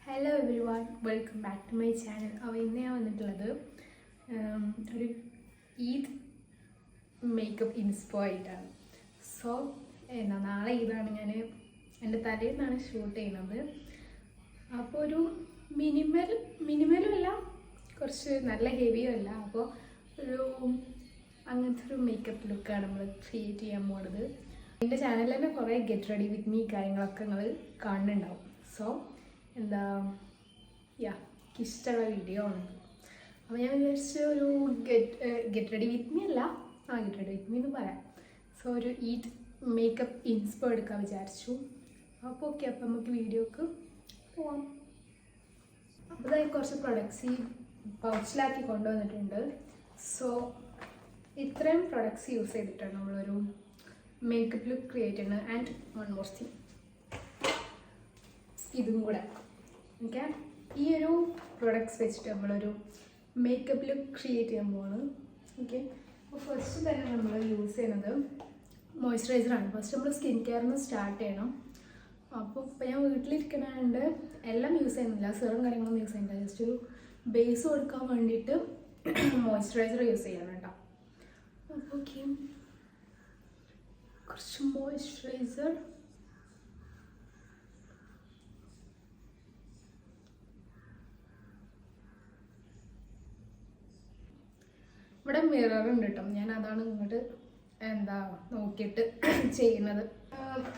Hello everyone, welcome back to my channel. അപ്പോൾ ഇന്ന് ഞാൻ വന്നിട്ടുള്ളത് ഒരു ഈദ് മേക്കപ്പ് ഇൻസ്പോ ആയിട്ടാണ്. സോ നാളെ ഈദാണ്. ഞാൻ എൻ്റെ തലേന്നാണ് ഷൂട്ട് ചെയ്യുന്നത്. അപ്പോൾ ഒരു മിനിമലും അല്ല, കുറച്ച് നല്ല ഹെവിയും അല്ല. അപ്പോൾ ഒരു അങ്ങനത്തെ ഒരു മേക്കപ്പ് ലുക്കാണ് നമ്മൾ ക്രിയേറ്റ് ചെയ്യാൻ പോകുന്നത്. എൻ്റെ ചാനലിൽ തന്നെ കുറേ ഗെറ്റ് റെഡി വിത്ത് മീ കാര്യങ്ങളൊക്കെ നിങ്ങൾ കാണുന്നുണ്ടാവും. സോ ഇഷ്ടമുള്ള വീഡിയോ ആണ്. അപ്പോൾ ഞാൻ വിചാരിച്ച ഒരു ഗെറ്റ് റെഡി വിത്ത് മീ അല്ല, ഗെറ്റ് റെഡി വിത്ത് മീ എന്ന് പറയാം. സോ ഒരു ഈദ് മേക്കപ്പ് ഇൻസ്പോ എടുക്കാൻ വിചാരിച്ചു. അപ്പോൾ ഓക്കെ, അപ്പോൾ നമുക്ക് വീഡിയോക്ക് പോവാം. അപ്പോൾ അതായത് കുറച്ച് പ്രൊഡക്ട്സ് ഈ പൗച്ചിലാക്കി കൊണ്ടുവന്നിട്ടുണ്ട്. സോ ഇത്രയും പ്രൊഡക്ട്സ് യൂസ് ചെയ്തിട്ടാണ് നമ്മളൊരു മേക്കപ്പ് ലുക്ക് ക്രിയേറ്റ് ചെയ്യുന്നത്. ആൻഡ് വൺ മോർ തിങ്, ഇതും കൂടെ ഓക്കെ. ഈ ഒരു പ്രൊഡക്ട്സ് വെച്ചിട്ട് നമ്മളൊരു മേക്കപ്പ് ലുക്ക് ക്രിയേറ്റ് ചെയ്യാൻ പോവാണ്. ഓക്കെ, അപ്പോൾ ഫസ്റ്റ് തന്നെ നമ്മൾ യൂസ് ചെയ്യുന്നത് മോയ്സ്ചറൈസറാണ്. ഫസ്റ്റ് നമ്മൾ സ്കിൻ കെയറിന് സ്റ്റാർട്ട് ചെയ്യണം. അപ്പോൾ ഇപ്പോൾ ഞാൻ വീട്ടിലിരിക്കണതുകൊണ്ട് എല്ലാം യൂസ് ചെയ്യുന്നില്ല, സെറും കാര്യങ്ങളൊന്നും യൂസ് ചെയ്യുന്നില്ല. ജസ്റ്റ് ഒരു ബേസ് കൊടുക്കാൻ വേണ്ടിയിട്ട് മോയ്സ്ചറൈസർ യൂസ് ചെയ്യണം കേട്ടോ. അപ്പോൾ ഓക്കെ, കുറച്ച് മോയ്സ്ചറൈസർ. ഇവിടെ മിറർ ഉണ്ട് കേട്ടോ, ഞാൻ അതാണ് ഇങ്ങോട്ട് നോക്കിയിട്ട് ചെയ്യുന്നത്.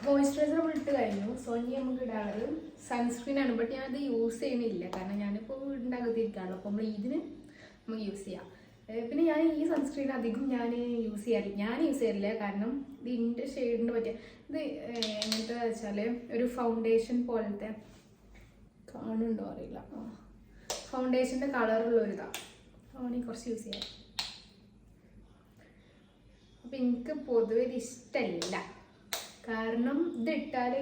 മോയ്സ്ചറൈസർ ഇട്ട് കഴിഞ്ഞു. സോ ഇനി നമുക്ക് ഇടാറ് സൺസ്ക്രീനാണ്. ബട്ട് ഞാനത് യൂസ് ചെയ്യുന്നില്ല, കാരണം ഞാനിപ്പോൾ വീടിൻ്റെ അകത്തിരിക്കുകയാണല്ലോ. അപ്പോൾ നമ്മൾ ഇതിന് നമുക്ക് യൂസ് ചെയ്യാം. പിന്നെ ഞാൻ ഈ സൺസ്ക്രീൻ അധികം ഞാൻ യൂസ് ചെയ്യാറില്ല, കാരണം ഇത് ഇതിൻ്റെ ഷെയ്ഡിന് പറ്റിയ ഇത് എങ്ങനത്തെ വെച്ചാൽ ഒരു ഫൗണ്ടേഷൻ പോലത്തെ, കാണുന്നുണ്ടോ അറിയില്ല, ഫൗണ്ടേഷൻ്റെ കളറുള്ളൊരിതാണ്. ആണ് കുറച്ച് യൂസ് ചെയ്യാം. അപ്പം എനിക്ക് പൊതുവെ ഇത് ഇഷ്ടമല്ല, കാരണം ഇതിട്ടാൽ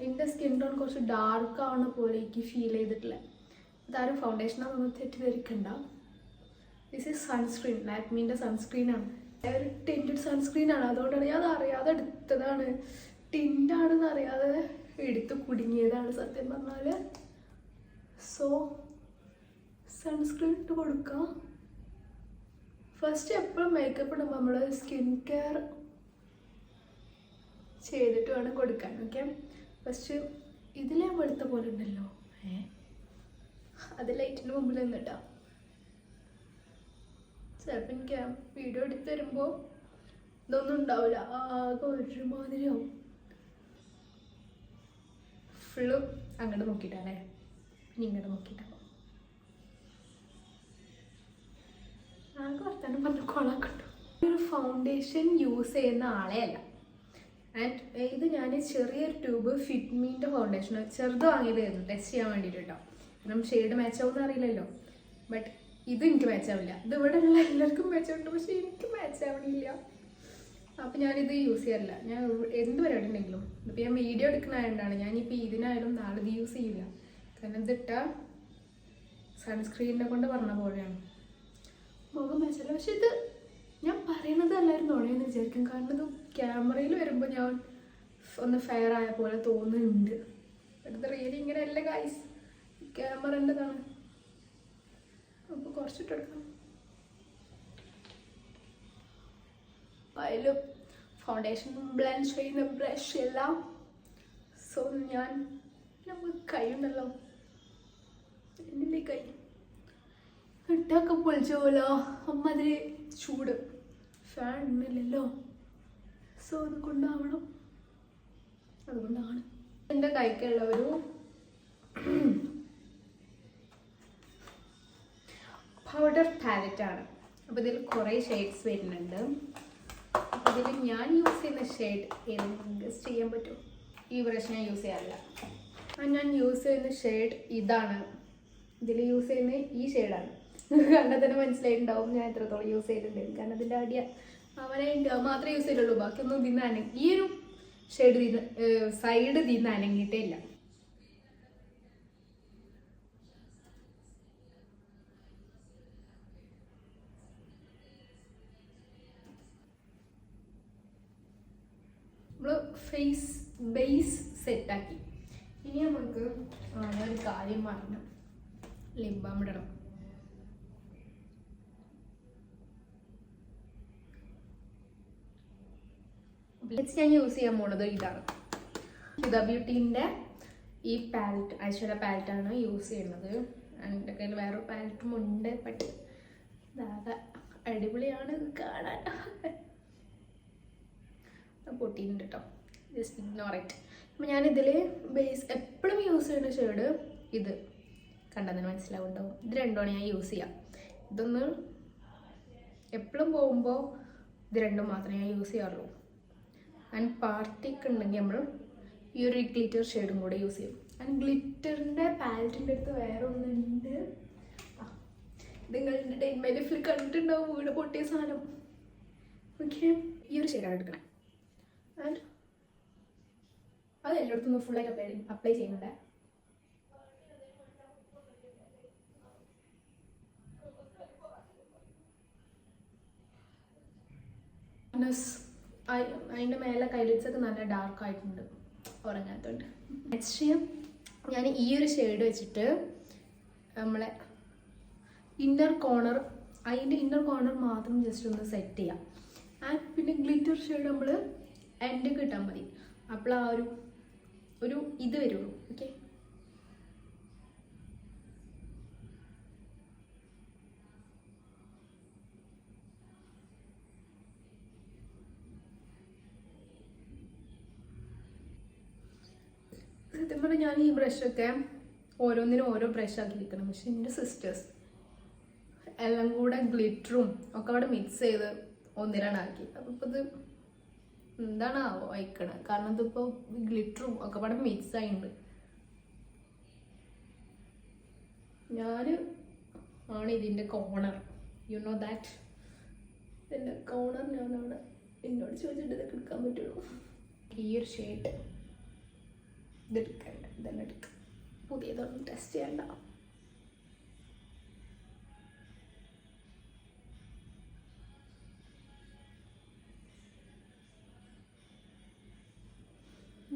എൻ്റെ സ്കിൻ ടോൺ കുറച്ച് ഡാർക്ക് ആവുന്ന പോലെ എനിക്ക് ഫീൽ ചെയ്തിട്ടില്ല. ഇതാരും ഫൗണ്ടേഷനാണെന്ന് തെറ്റിദ്ധരിക്കണ്ട. ദിസ് ഈസ് സൺസ്ക്രീൻ, ലാക്മീൻ്റെ സൺസ്ക്രീനാണ്. ഒരു ടിൻറ്റഡ് സൺസ്ക്രീനാണ്, അതുകൊണ്ടാണ് ഞാൻ അത് അറിയാതെ എടുത്തതാണ്. ടിൻറ്റാണെന്ന് അറിയാതെ എടുത്ത് കുടുങ്ങിയതാണ് സത്യം പറഞ്ഞാൽ. സോ സൺസ്ക്രീൻ ഇട്ട് കൊടുക്കാം. ഫസ്റ്റ് എപ്പോഴും മേക്കപ്പ് ഇടുമ്പോൾ നമ്മൾ സ്കിൻ കെയർ ചെയ്തിട്ട് വേണം കൊടുക്കാൻ. ഓക്കെ, ഫസ്റ്റ് ഇതിലെ വെളുത്ത പോലെ ഉണ്ടല്ലോ, അത് ലൈറ്റിന് മുമ്പിൽ നിന്നിട്ടാ. ചിലപ്പോൾ എനിക്ക് വീഡിയോ എടുത്ത് തരുമ്പോൾ ഇതൊന്നും ഉണ്ടാവില്ല, ആകെ ഒരുമാതിരിയാവും. ഫുള്ള് അങ്ങോട്ട് നോക്കിയിട്ടല്ലേ, ഇനി ഇങ്ങോട്ട് നോക്കിയിട്ടാണ്. ആകെ വർത്താനം പറഞ്ഞ കൊളാക്കട്ടോ. ഒരു ഫൗണ്ടേഷൻ യൂസ് ചെയ്യുന്ന ആളെ അല്ല. ആൻഡ് ഇത് ഞാൻ ചെറിയൊരു ട്യൂബ് ഫിറ്റ്മീൻ്റെ ഫൗണ്ടേഷൻ ചെറുത് വാങ്ങിയതായിരുന്നു ടെസ്റ്റ് ചെയ്യാൻ വേണ്ടിയിട്ട് കേട്ടോ. കാരണം ഷെയ്ഡ് മാച്ച് ആവുമെന്ന് അറിയില്ലല്ലോ. ബട്ട് ഇത് എനിക്ക് മാച്ച് ആവില്ല. ഇത് ഇവിടെ ഉള്ള എല്ലാവർക്കും മാച്ച് ആവുന്നുണ്ട്, പക്ഷേ എനിക്ക് മാച്ച് ആവണില്ല. അപ്പം ഞാനിത് യൂസ് ചെയ്യാറില്ല. ഞാൻ എന്ത് പരിപാടി ഉണ്ടെങ്കിലും ഇപ്പം ഞാൻ വീഡിയോ എടുക്കുന്നതായതുകൊണ്ടാണ്. ഞാനിപ്പോൾ ഇതിനായാലും നാളെ ഇത് യൂസ് ചെയ്യില്ല, കാരണം ഇതിട്ട സൺസ്ക്രീനിനെ കൊണ്ട് പറഞ്ഞ പോലെയാണ് മുഖം മാച്ചല്ല. പക്ഷെ ഇത് ഞാൻ പറയുന്നത് എല്ലാവരും നുണയെന്ന് വിചാരിക്കും, കാരണം ഇത് ക്യാമറയിൽ വരുമ്പോൾ ഞാൻ ഒന്ന് ഫെയർ ആയ പോലെ തോന്നുന്നുണ്ട്. ഇത് റിയലി ഇങ്ങനെയല്ല ഗൈസ്, ക്യാമറൻ്റെതാണ്. അപ്പോൾ കുറച്ചിട്ടെടുക്കാം. അതിലും ഫൗണ്ടേഷൻ ബ്ലെൻഡ് ചെയ്യുന്ന ബ്രഷ് എല്ലാം. സോ നമുക്ക് കൈ ഉണ്ടല്ലോ, എന്നില്ലേ കൈ ഇട്ടൊക്കെ പൊളിച്ചോലോ, അമ്മതിരി ചൂട്, ഫാൻ ഇല്ലല്ലോ. സോ അതുകൊണ്ടാണ് എൻ്റെ കൈക്കുള്ള ഒരു പൗഡർ പാലറ്റാണ്. അപ്പോൾ ഇതിൽ കുറേ ഷെയ്ഡ്സ് വരുന്നുണ്ട്. അപ്പോൾ ഇതിൽ ഞാൻ യൂസ് ചെയ്യുന്ന ഷെയ്ഡ് ഏതെങ്കിലും ഗസ്റ്റ് ചെയ്യാൻ പറ്റുമോ? ഈ ബ്രഷ് ഞാൻ യൂസ് ചെയ്യാറില്ല. ഞാൻ യൂസ് ചെയ്യുന്ന ഷെയ്ഡ് ഇതാണ്. ഇതിൽ യൂസ് ചെയ്യുന്ന ഈ ഷെയ്ഡാണ്. കണ്ടാൽ തന്നെ മനസ്സിലായിട്ടുണ്ടാവും ഞാൻ എത്രത്തോളം യൂസ് ചെയ്തിട്ടുണ്ട്. കാരണം അതിൻ്റെ മാത്രമേ യൂസ് ചെയ്തുള്ളൂ, ബാക്കിയൊന്നും തിന്നാൻ ഈ ഒരു ഷെയ്ഡ് സൈഡ് തിന്ന് അനങ്ങിയിട്ടേ ഇല്ല. നമ്മൾ ഫേസ് ബേസ് സെറ്റാക്കി. ഇനി നമുക്ക് ഒരു കാര്യം പറഞ്ഞു, ലിപ് ബാം ഇടണം. ഞാൻ യൂസ് ചെയ്യാൻ പോണത് ഇതാണ്, ഹുദ ബ്യൂട്ടീൻ്റെ ഈ പാലറ്റ്, ഐശ്വര്യ പാലറ്റാണ് യൂസ് ചെയ്യുന്നത്. എൻ്റെ കയ്യിൽ വേറൊരു പാലറ്റും ഉണ്ട്, ബട്ട് ഇതാകെ അടിപൊളിയാണ് ഇത് കാണാൻ. പൊട്ടിയിട്ടുണ്ട് കേട്ടോ, ജസ്റ്റ് ഇഗ്നോർ ഇറ്റ്. അപ്പം ഞാനിതിൽ ബേസ് എപ്പോഴും യൂസ് ചെയ്യുന്ന ഷെയ്ഡ് ഇത് കണ്ടതിന് മനസ്സിലാവുണ്ടാവും. ഇത് രണ്ടുമാണ് ഞാൻ യൂസ് ചെയ്യാം. ഇതൊന്ന് എപ്പോഴും പോകുമ്പോൾ ഇത് രണ്ടും മാത്രമേ ഞാൻ യൂസ് ചെയ്യാറുള്ളൂ. ആൻഡ് പാർട്ടിക്ക് ഉണ്ടെങ്കിൽ നമ്മൾ ഈ ഒരു ഗ്ലിറ്റർ ഷെയ്ഡും കൂടെ യൂസ് ചെയ്യും. ആൻഡ് ഗ്ലിറ്ററിൻ്റെ പാലറ്റിൻ്റെ അടുത്ത് വേറെ ഒന്നുണ്ട്, ഇത് നിങ്ങൾ എൻ്റെ ലൈഫിൽ കണ്ടിട്ടുണ്ടാവും, വീട് പൊട്ടിയ സാധനം. ഓക്കെ, ഈ ഒരു ഷെയ്ഡാണ് എടുക്കണേ. ആൻഡ് അത് എല്ലായിടത്തും ഫുള്ളായിട്ട് അപ്ലൈ ചെയ്യുന്നുണ്ട്. അതിൻ്റെ മേലെ കൈലിറ്റ്സൊക്കെ നല്ല ഡാർക്ക് ആയിട്ടുണ്ട് ഉറങ്ങാത്തതുകൊണ്ട്. നെക്സ്റ്റ് ഞാൻ ഈ ഒരു ഷെയ്ഡ് വെച്ചിട്ട് നമ്മളെ ഇന്നർ കോർണർ, അതിൻ്റെ ഇന്നർ കോർണർ മാത്രം ജസ്റ്റ് ഒന്ന് സെറ്റ് ചെയ്യാം. ആൻഡ് പിന്നെ ഗ്ലിറ്റർ ഷെയ്ഡ് നമ്മൾ എൻഡ് കിട്ടാൻ മതി, അപ്പോൾ ആ ഒരു ഇത് വരുള്ളൂ. ഓക്കെ, സത്യം പറഞ്ഞാൽ ഞാൻ ഈ ബ്രഷൊക്കെ ഓരോന്നിനും ഓരോ ബ്രഷാക്കി വെക്കണം. പക്ഷെ എൻ്റെ സിസ്റ്റേഴ്സ് എല്ലാം കൂടെ ഗ്ലിറ്ററും ഒക്കെ അവിടെ മിക്സ് ചെയ്ത് ഒന്നിലാണാക്കി. അപ്പം ഇപ്പോൾ ഇത് എന്താണ് വായിക്കണത്, കാരണം ഇതിപ്പോൾ ഗ്ലിറ്ററും ഒക്കെ അവിടെ മിക്സ് ആയിട്ടുണ്ട്. ഞാൻ ആണ് ഇതിൻ്റെ കോർണർ, യു നോ ദാറ്റ്. ഇതിൻ്റെ കോർണർ ഞാനാണ്, എന്നോട് ചോദിച്ചിട്ട് ഇതൊക്കെ എടുക്കാൻ പറ്റുള്ളൂ. ഈ ഒരു ഷെയ്ഡ് ഇതെടുക്കണ്ട, ഇതെല്ലാം എടുക്കാം. പുതിയതൊന്നും ടെസ്റ്റ് ചെയ്യണ്ട.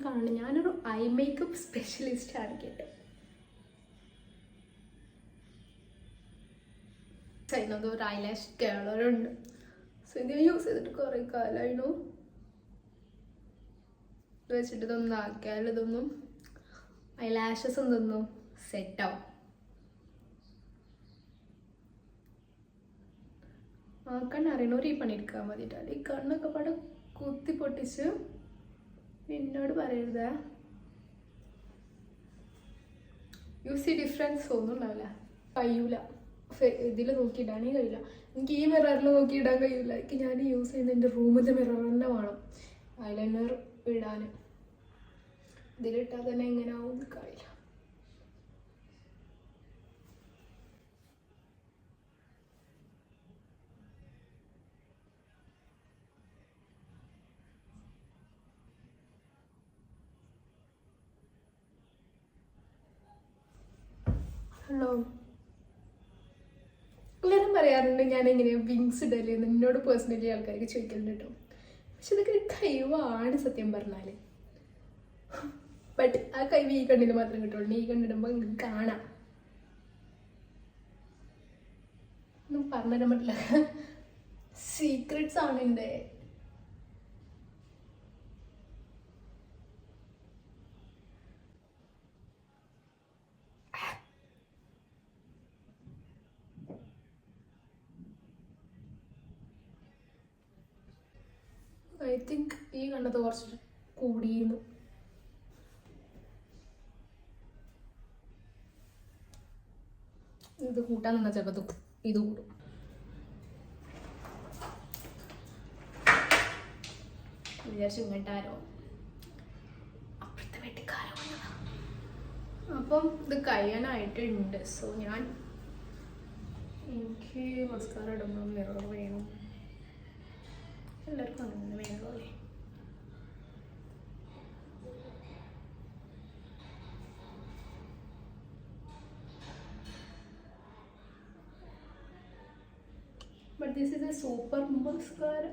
കാരണം ഞാനൊരു ഐ മേക്കപ്പ് സ്പെഷ്യലിസ്റ്റ് ആണ് കേട്ടോ. ചെയ്യുന്നത് ഒരു ഐലാഷ് കേളറുണ്ട്. സോ ഇത് യൂസ് ചെയ്തിട്ട് കുറേ കാലമായിരുന്നു. ഇത് വെച്ചിട്ട് ഇതൊന്നും ആക്കിയാൽ ഇതൊന്നും ഐലാഷസ് ഒന്നും സെറ്റാവും. ആക്കാൻ അറിയണവർ ഈ പണി എടുക്കാൻ മതിയിട്ടാണ്. ഈ കണ്ണൊക്കെ പാടെ കുത്തി പൊട്ടിച്ച് എന്നോട് പറയരുത്. യൂസ് ഈ ഡിഫറൻസ് ഒന്നും ഉണ്ടാവില്ല, കഴിയൂല. ഇതിൽ നോക്കിയിടാനേ കഴിയില്ല. എനിക്ക് ഈ മിററിൽ നോക്കിയിടാൻ കഴിയില്ല. എനിക്ക് ഞാൻ യൂസ് ചെയ്യുന്ന എൻ്റെ റൂമിൻ്റെ മിറർ തന്നെ വേണം ഐലൈനർ ഇടാൻ. ഇതിലിട്ടാൽ തന്നെ എങ്ങനെ ആവും കഴിയില്ല. ഹലോ, എല്ലാവരും പറയാറുണ്ട് ഞാൻ എങ്ങനെയാണ് വിങ്സ് ഇടലെന്ന്. എന്നോട് പേഴ്സണലി ആൾക്കാർക്ക് ചോദിക്കലുണ്ട് കേട്ടോ. പക്ഷെ ഇതൊക്കെ കഴിവാണ് സത്യം പറഞ്ഞാൽ. ബട്ട് ആ കഴിവ് ഈ കണ്ണിൽ മാത്രം കിട്ടുള്ളൂ. ഈ കണ്ണിടുമ്പോൾ നിങ്ങൾക്ക് കാണാം. ഒന്നും പറഞ്ഞുതരാൻ പറ്റില്ല, സീക്രട്സ് ആണ് എൻ്റെ. ഐ തിങ്ക് ഈ കണ്ടത് കുറച്ച് കൂടിയിരുന്നു. ഇത് കൂട്ടാൻ നിന്നാൽ ചിലപ്പോൾ ഇത് കൂടും. വിചാരിച്ചു ഇങ്ങോട്ടാരോ അപ്പുറത്തെ വെട്ടിക്കാരോ. അപ്പം ഇത് കഴിയാനായിട്ടുണ്ട്. സോ എനിക്ക് മസ്കാര ഇടുമ്പോൾ മിറർ വേണം. എല്ലാവർക്കും അങ്ങനെ വേണമല്ലേ. But this is a super mascara.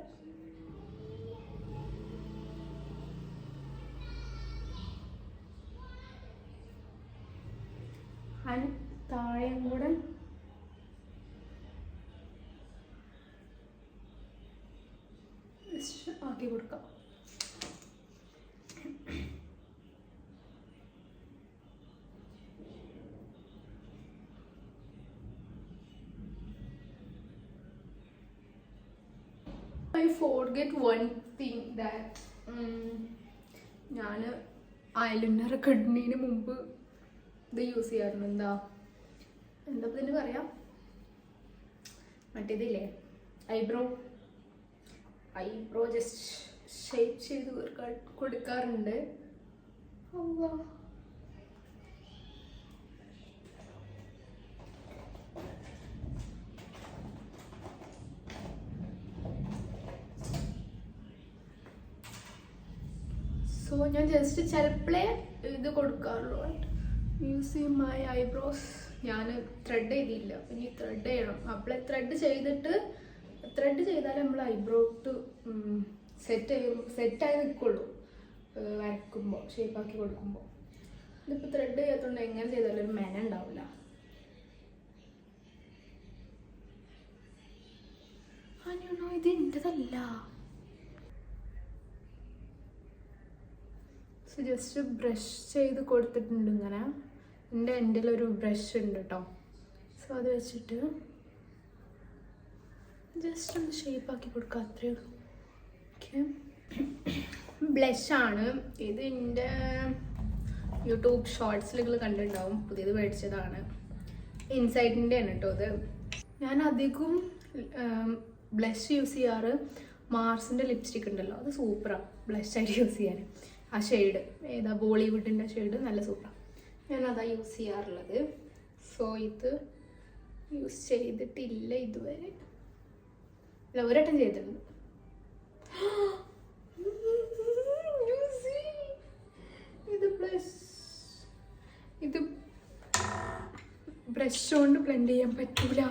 And താഴെയും കൂടെ ആക്കി കൊടുക്കാം. I forget one thing that ഞാൻ ഐലൈനർ ഒക്കെ ഇടുന്നതിന് മുമ്പ് ഇത് യൂസ് ചെയ്യാറുണ്ട്. എന്താ ഇതിന് പറയാം, മറ്റേതില്ലേ ഐബ്രോ ജസ്റ്റ് ഷേപ്പ് ചെയ്ത് കൊടുക്കാറുണ്ട്. സോ ഞാൻ ജസ്റ്റ് ചിലപ്പോഴേ ഇത് കൊടുക്കാറുള്ളൂ. യൂസ് ചെയ്യും മൈ ഐബ്രോസ്. ഞാൻ ത്രെഡ് ചെയ്തില്ല, ഇനി ത്രെഡ് ചെയ്യണം. അപ്പോൾ ത്രെഡ് ചെയ്താലേ നമ്മൾ ഐബ്രോട്ട് സെറ്റായി നിൽക്കുള്ളൂ വരയ്ക്കുമ്പോൾ, ഷേപ്പാക്കി കൊടുക്കുമ്പോൾ. ഇതിപ്പോൾ ത്രെഡ് ചെയ്യാത്തതുകൊണ്ട് എങ്ങനെ ചെയ്താലും ഒരു മെന ഉണ്ടാവില്ല. ഇത് എൻ്റെതല്ല. ജസ്റ്റ് ബ്രഷ് ചെയ്ത് കൊടുത്തിട്ടുണ്ട് ഇങ്ങനെ. എൻ്റെ ഒരു ബ്രഷ് ഉണ്ട് കേട്ടോ. സോ അത് വെച്ചിട്ട് ജസ്റ്റ് ഒന്ന് ഷേപ്പാക്കി കൊടുക്കുക, അത്രയേ ഉള്ളൂ. ഓക്കെ, ബ്ലഷാണ് ഇത്. എൻ്റെ യൂട്യൂബ് ഷോർട്സിൽ കണ്ടിട്ടുണ്ടാവും, പുതിയത് മേടിച്ചതാണ്. ഇൻസൈറ്റിൻ്റെ ആണ് കേട്ടോ ഇത്. ഞാൻ അധികം ബ്ലഷ് യൂസ് ചെയ്യാറ് മാർസിൻ്റെ ലിപ്സ്റ്റിക് ഉണ്ടല്ലോ, അത് സൂപ്പറാണ് ബ്ലഷായിട്ട് യൂസ് ചെയ്യാൻ. ആ ഷെയ്ഡ് ഏതാ, ബോളിവുഡിൻ്റെ ഷെയ്ഡ്, നല്ല സൂപ്പറാണ്. ഞാനതാ യൂസ് ചെയ്യാറുള്ളത്. സോ ഇത് യൂസ് ചെയ്തിട്ടില്ല ഇതുവരെ. അല്ല, ഒരട്ടം ചെയ്തിട്ടുണ്ട്. ഇത് ബ്രഷ് കൊണ്ട് ബ്ലെൻഡ് ചെയ്യാൻ പറ്റൂല.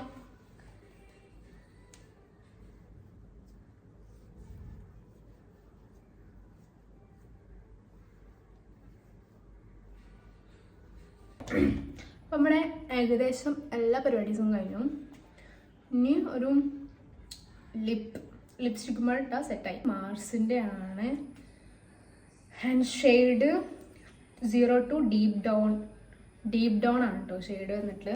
അപ്പം നമ്മുടെ ഏകദേശം എല്ലാ പരിപാടീസും കഴിഞ്ഞു. ഇനി ഒരു ലിപ്സ്റ്റിക് ഇട്ടാൽ സെറ്റായി. മാർസിൻ്റെ ആണ്. And shade 0 to deep down ആണ് കേട്ടോ ഷെയ്ഡ് വന്നിട്ട്.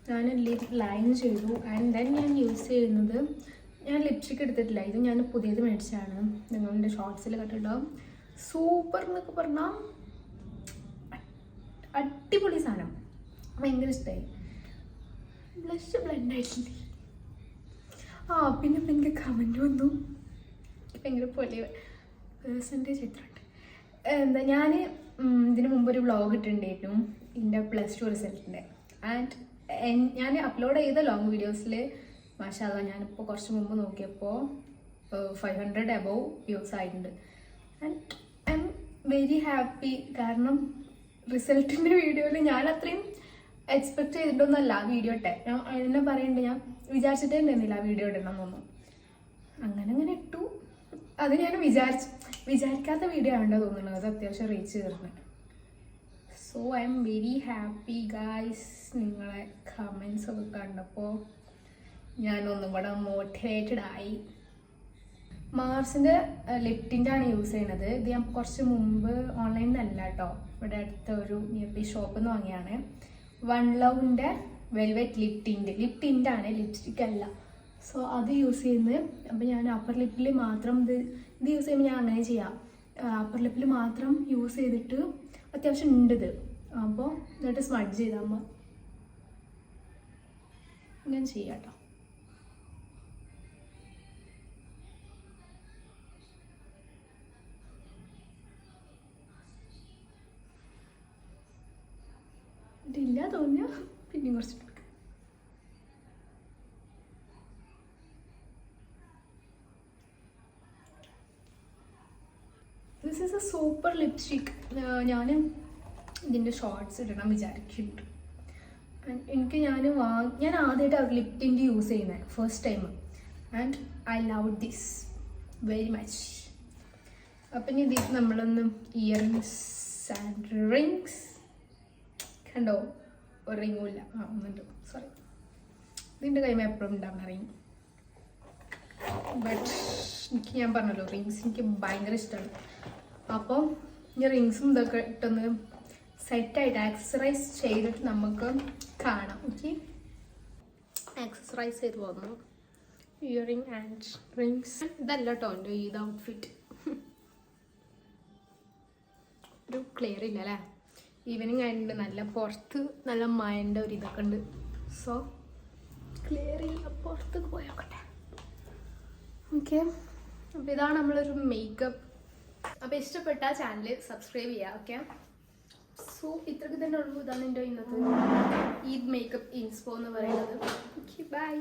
ഞാൻ ലിപ് ലൈൻ ചെയ്തു. ആൻഡ് ദെൻ ഞാൻ യൂസ് ചെയ്യുന്നത്, ഞാൻ ലിപ്സ്റ്റിക് എടുത്തിട്ടില്ല, ഇത് ഞാൻ പുതിയത് മേടിച്ചതാണ്. നിങ്ങളുടെ ഷോർട്സിൽ കണ്ടിട്ടുണ്ടാവും. സൂപ്പർ എന്നൊക്കെ പറഞ്ഞാൽ അടിപൊളി സാധനം, ഭയങ്കര ഇഷ്ടമായി. ബ്ലഷ് ബ്ലെൻഡ് ആയിട്ടില്ലേ. പിന്നെ എനിക്ക് കമൻറ്റ് വന്നു, ഭയങ്കര പോലെ പേഴ്സൻറ്റേജ് എത്രയുണ്ട്. ഞാൻ ഇതിന് മുമ്പൊരു വ്ളോഗ് ഇട്ടിട്ടുണ്ടായിരുന്നു എൻ്റെ +2 റിസൾട്ടിൻ്റെ. ആൻഡ് ഞാൻ അപ്ലോഡ് ചെയ്ത ലോങ് വീഡിയോസിൽ മാഷാഅല്ലാ ഞാനിപ്പോൾ കുറച്ച് മുമ്പ് നോക്കിയപ്പോൾ 500 above വ്യൂസ് ആയിട്ടുണ്ട്. And I am very happy. കാരണം റിസൾട്ടിൻ്റെ വീഡിയോയിൽ ഞാൻ അത്രയും എക്സ്പെക്ട് ചെയ്തിട്ടൊന്നുമല്ല വീഡിയോ ഇട്ടെ. ഞാൻ എന്നെ പറയുന്നുണ്ട്, ഞാൻ വിചാരിച്ചിട്ടേ ഉണ്ടായിരുന്നില്ല ആ വീഡിയോ ഇടണം എന്നൊന്നും. അങ്ങനെ ഇട്ടു. അത് ഞാൻ വിചാരിക്കാത്ത വീഡിയോ ആണെന്ന് തോന്നുന്നത്. അത് അത്യാവശ്യം റീച്ച് ചെയ്തിട്ടുണ്ട്. So I am very happy guys. നിങ്ങളെ കമൻസ് ഒക്കെ കണ്ടപ്പോൾ ഞാനൊന്നും കൂടെ മോട്ടിവേറ്റഡ് ആയി. മാർസിൻ്റെ ലിപ്റ്റിൻ്റെ ആണ് യൂസ് ചെയ്യുന്നത്. ഇത് ഞാൻ കുറച്ച് മുമ്പ് ഓൺലൈനിൽ നിന്നല്ല കേട്ടോ, ഇവിടെ അടുത്ത ഒരു നിയർ ബൈ ഷോപ്പിൽ നിന്ന് വാങ്ങിയാണ്. വൺ ലവിൻ്റെ വെൽവെറ്റ് ലിപ് ടിൻ്റ് ആണ്, ലിപ്സ്റ്റിക് അല്ല. സോ അത് യൂസ് ചെയ്യുന്നത്. അപ്പോൾ ഞാൻ അപ്പർ ലിപ്പിൽ മാത്രം ഇത് യൂസ് ചെയ്യുമ്പോൾ ഞാൻ അങ്ങനെ ചെയ്യാം. അപ്പർ ലിപ്പിൽ മാത്രം യൂസ് ചെയ്തിട്ട് അത്യാവശ്യം ഉണ്ട് ഇത്. അപ്പോൾ എന്നിട്ട് സ്മഡ്ജ് ചെയ്താൽ ഞാൻ ചെയ്യാം കേട്ടോ. ഇതില്ല തോന്നിയ പിന്നെയും കുറച്ചിട്ട് this is A super lipstick. ഞാൻ ഇതിൻ്റെ ഷോർട്സ് ഇടണം വിചാരിക്കുന്നുണ്ട്. എനിക്ക് ഞാൻ ആദ്യമായിട്ട് ലിപ് ടിൻ്റ് യൂസ് ചെയ്യുന്നത് first time. And I love this very much. അപ്പം ഇനി ഇതിൽ നമ്മളൊന്ന് ഇയറിങ്സ് ആൻഡ് റിങ്സ് കണ്ടോ, ഒരു റിങ്ങും ഇല്ല. ഒന്നുണ്ട്, സോറി. ഇതിൻ്റെ കൈമ എപ്പോഴും ഉണ്ടാവുന്ന റിങ്. ബട്ട് എനിക്ക് ഞാൻ പറഞ്ഞല്ലോ റിങ്സ് എനിക്ക് ഭയങ്കര ഇഷ്ടമാണ്. അപ്പോൾ ഈ റിങ്സും ഇതൊക്കെ ഇട്ടൊന്ന് സെറ്റായിട്ട് ആക്സസറൈസ് ചെയ്തിട്ട് നമുക്ക് കാണാം. ഓക്കെ, ആക്സസറൈസ് ചെയ്ത് പോകുന്നു. ഇയറിങ് ആൻഡ് റിങ്സ് ഇതല്ല കേട്ടോ എൻ്റെ ഇത് ഔട്ട്ഫിറ്റ്. ഒരു ക്ലിയർ ഇല്ല അല്ലേ, ഈവനിങ് ആയതുകൊണ്ട് നല്ല പുറത്ത് നല്ല മഴൻ്റെ ഒരു ഇതൊക്കെ ഉണ്ട്. സോ ക്ലിയർ ഇല്ല, പുറത്ത് പോയോക്കട്ടെ. ഓക്കെ, അപ്പോൾ ഇതാണ് നമ്മളൊരു മേക്കപ്പ്. അപ്പോൾ ഇഷ്ടപ്പെട്ട ചാനൽ സബ്സ്ക്രൈബ് ചെയ്യുക. ഓക്കെ, സോ ഇത്രയ്ക്ക് തന്നെ ഉള്ളൂ. ഇതാണ് എൻ്റെ ഇന്നത്തെ ഈ മേക്കപ്പ് ഇൻസ്പോ എന്ന് പറയുന്നത്. Okay, by.